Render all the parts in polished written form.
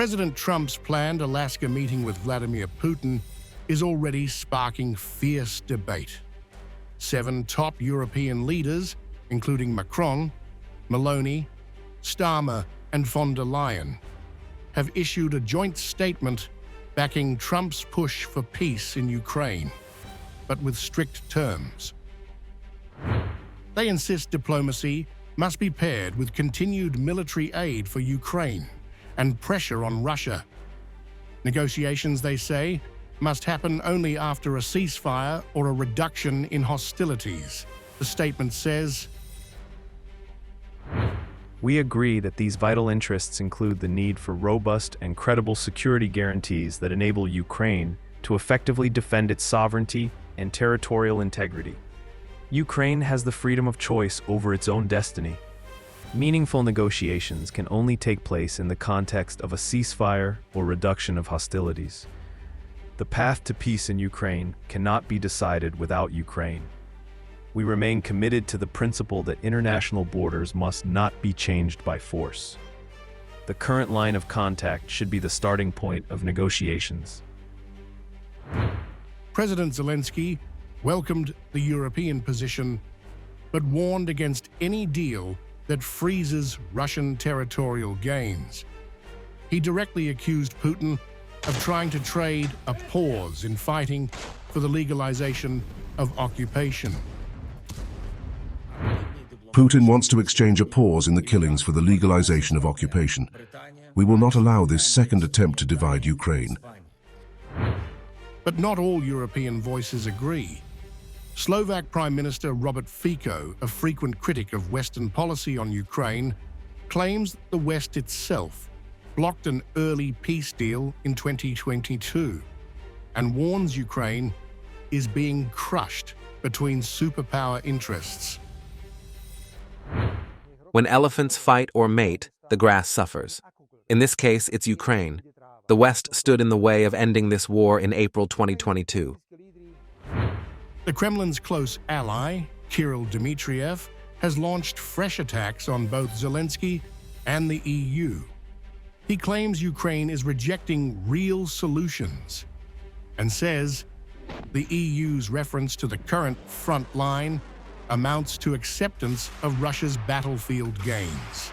President Trump's planned Alaska meeting with Vladimir Putin is already sparking fierce debate. 7 top European leaders, including Macron, Meloni, Starmer, and von der Leyen, have issued a joint statement backing Trump's push for peace in Ukraine, but with strict terms. They insist diplomacy must be paired with continued military aid for Ukraine and pressure on Russia. Negotiations, they say, must happen only after a ceasefire or a reduction in hostilities. The statement says, "We agree that these vital interests include the need for robust and credible security guarantees that enable Ukraine to effectively defend its sovereignty and territorial integrity. Ukraine has the freedom of choice over its own destiny. Meaningful negotiations can only take place in the context of a ceasefire or reduction of hostilities. The path to peace in Ukraine cannot be decided without Ukraine. We remain committed to the principle that international borders must not be changed by force. The current line of contact should be the starting point of negotiations." President Zelensky welcomed the European position, but warned against any deal that freezes Russian territorial gains. He directly accused Putin of trying to trade a pause in fighting for the legalization of occupation. Putin wants to exchange a pause in the killings for the legalization of occupation. We will not allow this second attempt to divide Ukraine. But not all European voices agree. Slovak Prime Minister Robert Fico, a frequent critic of Western policy on Ukraine, claims that the West itself blocked an early peace deal in 2022 and warns Ukraine is being crushed between superpower interests. When elephants fight or mate, the grass suffers. In this case, it's Ukraine. The West stood in the way of ending this war in April 2022. The Kremlin's close ally, Kirill Dmitriev, has launched fresh attacks on both Zelensky and the EU. He claims Ukraine is rejecting real solutions and says the EU's reference to the current front line amounts to acceptance of Russia's battlefield gains.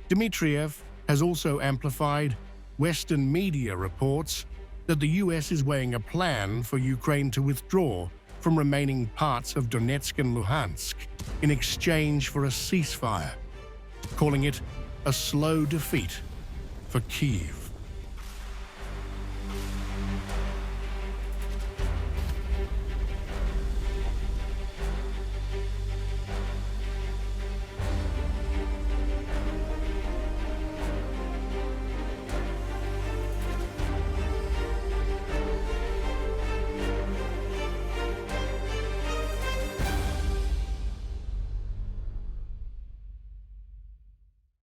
Dmitriev has also amplified Western media reports that the US is weighing a plan for Ukraine to withdraw from remaining parts of Donetsk and Luhansk in exchange for a ceasefire, calling it a slow defeat for Kyiv.